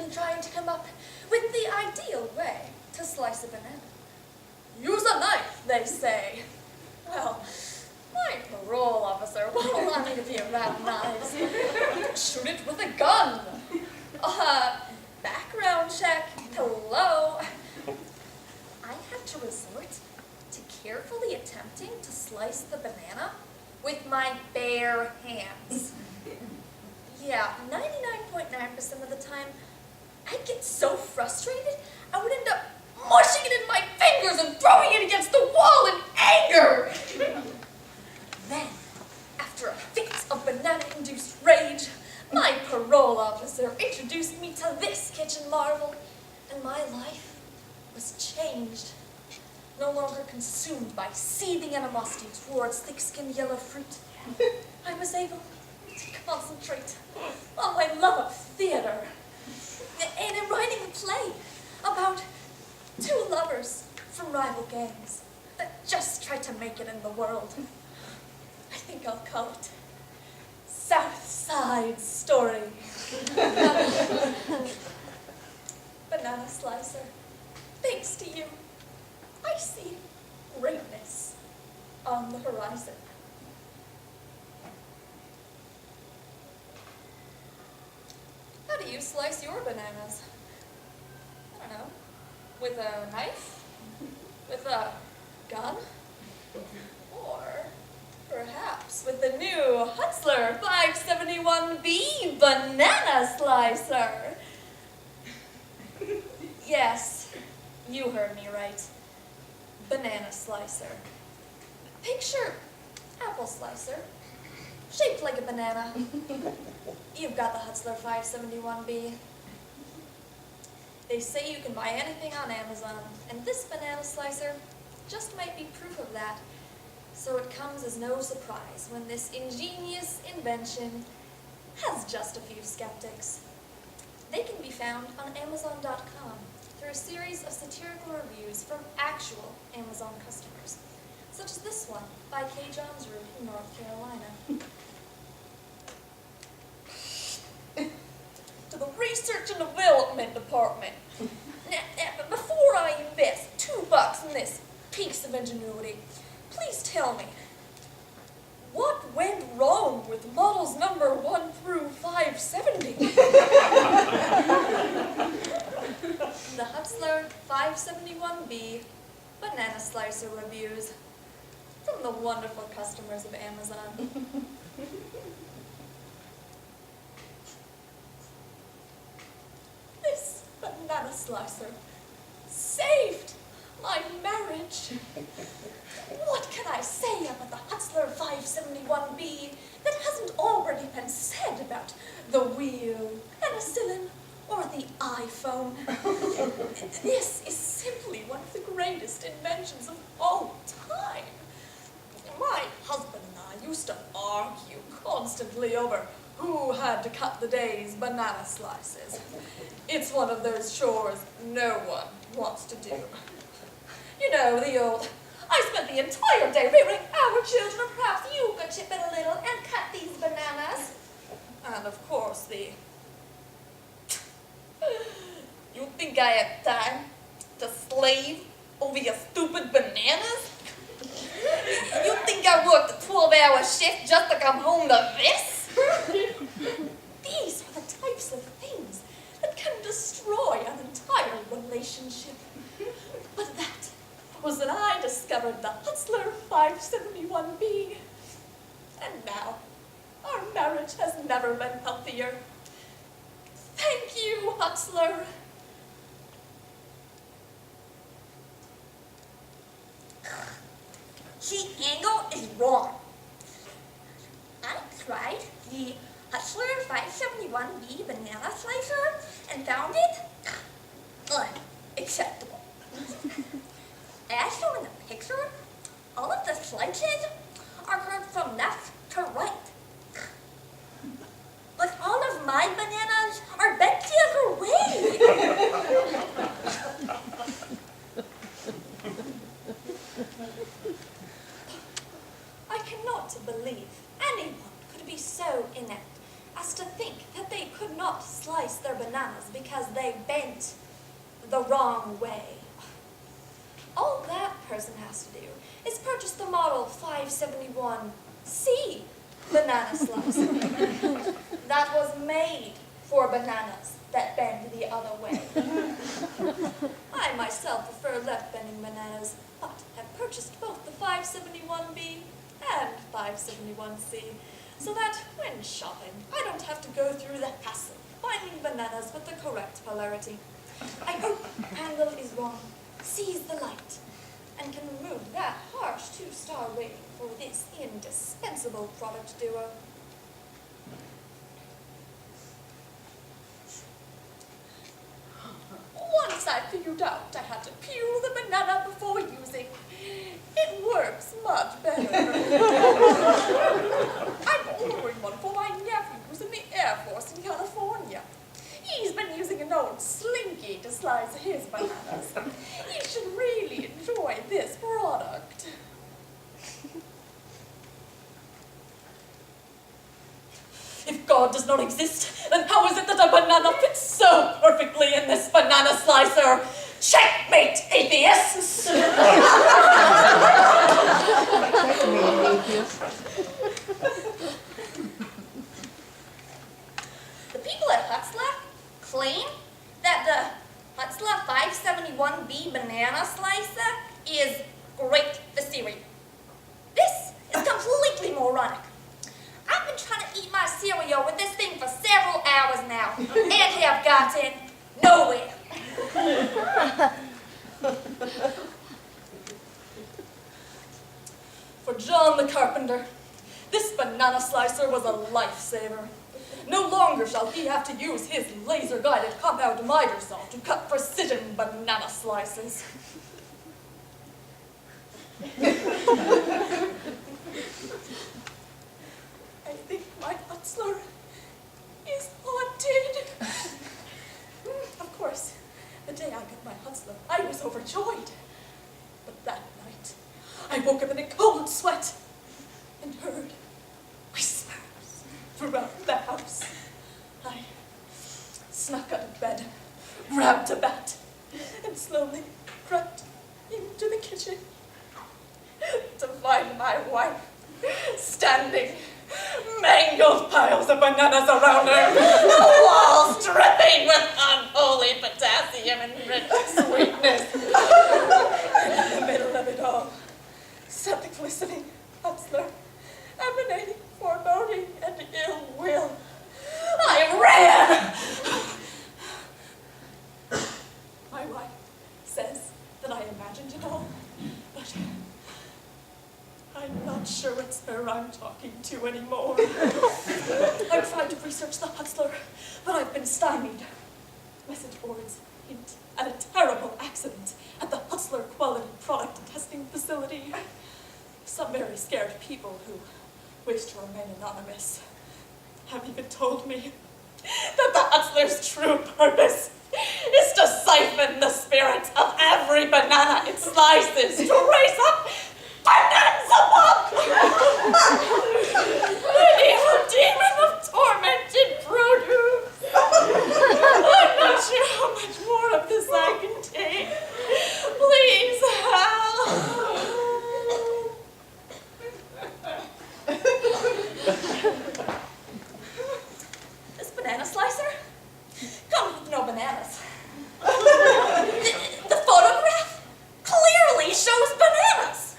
been trying to come up with the ideal way to slice a banana. Use a knife, they say. Well, my parole officer won't allow me to be around knives. Shoot it with a gun. Background check. Hello. I have to resort to carefully attempting to slice the banana with my bare hands. Yeah, 99.9% of the time, I'd get so frustrated, I would end up mushing it in my fingers and throwing it against the wall in anger. Then, after a fit of banana-induced rage, my parole officer introduced me to this kitchen marvel, and my life was changed. No longer consumed by seething animosity towards thick-skinned yellow fruit, I was able to concentrate on my love of theater and in writing a play about two lovers from rival gangs that just try to make it in the world. I think I'll call it South Side Story. Banana Slicer, thanks to you, I see greatness on the horizon. How do you slice your bananas? I don't know. With a knife? With a gun? Or perhaps with the new Hutzler 571B Banana Slicer? Yes, you heard me right. Banana slicer. Picture apple slicer, shaped like a banana. You've got the Hutzler 571B. They say you can buy anything on Amazon, and this banana slicer just might be proof of that. So it comes as no surprise when this ingenious invention has just a few skeptics. They can be found on Amazon.com through a series of satirical reviews from actual Amazon customers, such as this one by Kay Johnsrud in North Carolina. To the Research and Development Department. Now, before I invest $2 in this piece of ingenuity, please tell me, what went wrong with models number 1 through 570? The Hutzler 571B Banana Slicer Reviews from the wonderful customers of Amazon. This banana slicer saved my marriage. What can I say about the Hutzler 571B that hasn't already been said about the wheel, penicillin, or the iPhone? This is simply one of the greatest inventions of all time. My husband and I used to argue constantly over who had to cut the day's banana slices. It's one of those chores no one wants to do. You know, the old, I spent the entire day rearing our children, perhaps you could chip in a little and cut these bananas. And of course the, you think I had time to slave over your stupid bananas? You think I worked a 12-hour shift just to come home to this? These are the types of things that can destroy an entire relationship. But that was when I discovered the Hutzler 571B. And now, our marriage has never been healthier. Thank you, Hutzler. See, Angle is wrong. I tried the Hutzler 571B banana slicer and found it unacceptable. As shown in the picture, all of the slices are curved from left to right. But all of my bananas are bent the other way. I cannot believe anyone could be so inept as has to think that they could not slice their bananas because they bent the wrong way. All that person has to do is purchase the Model 571C banana slicer that was made for bananas that bend the other way. I myself prefer left-bending bananas, but have purchased both the 571B and 571C, so that when shopping, I don't have to go through the hassle of finding bananas with the correct polarity. I hope Randall is wrong, sees the light, and can remove that harsh 2-star rating for this indispensable product duo. Once I figured out I had to peel the banana before using, it works much better. I'm ordering one for my nephew who's in the Air Force in California. He's been using an old Slinky to slice his bananas. You should really enjoy this product. If God does not exist, then how is it that a banana fits so perfectly in this banana slicer? Checkmate, atheists! The people at Hutzler claim that the Hutzler 571B banana slicer is great for cereal. This is completely moronic. I've been trying to eat my cereal with this thing for several hours now, and have gotten nowhere. For John the carpenter, this banana slicer was a lifesaver. No longer shall he have to use his laser-guided compound miter saw to cut precision banana slices. I think my Hutzler is haunted. Of course, the day I got my Hutzler, I was overjoyed. But that night, I woke up in a cold sweat and heard whispers throughout the house. I snuck out of bed, grabbed a bat, and slowly crept into the kitchen to find my wife standing, mangled piles of bananas around her, the walls dripping with unholy potassium and rich sweetness. In the middle of it all sat the glistening Hutzler, emanating foreboding and ill will. I ran! My wife says that I imagined it all, but I'm not sure it's her I'm talking to anymore. I've tried to research the Hutzler, but I've been stymied. Message boards hint at a terrible accident at the Hutzler Quality Product Testing Facility. Some very scared people who wish to remain anonymous have even told me that the Hutzler's true purpose is to siphon the spirit of every banana it slices to raise up bonanza. An evil demon of tormented produce. I'm not sure how much more of this I can take. Please help. This banana slicer comes with no bananas. The photograph clearly shows bananas.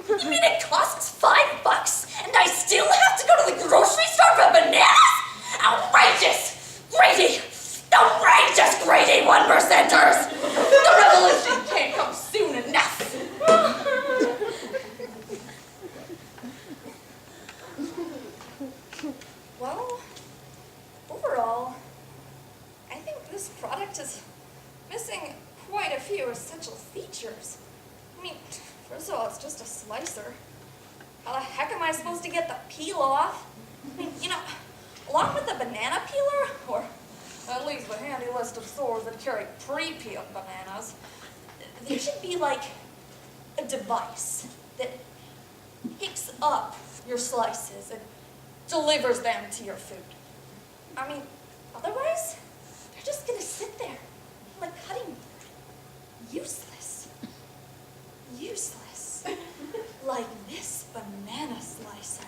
You mean it costs $5 and I still have to go to the grocery store for bananas? Outrageous! Greedy! Outrageous greedy 1%ers! The revolution can't come soon enough! Well, overall, I think this product is missing quite a few essential features. I mean, first of all, it's just a slicer. How the heck am I supposed to get the peel off? I mean, you know, along with the banana peeler, or at least the handy list of stores that carry pre-peeled bananas, there should be like a device that picks up your slices and delivers them to your food. I mean, otherwise, they're just gonna sit there, like cutting board. Useless. Useless. Like this banana slicer.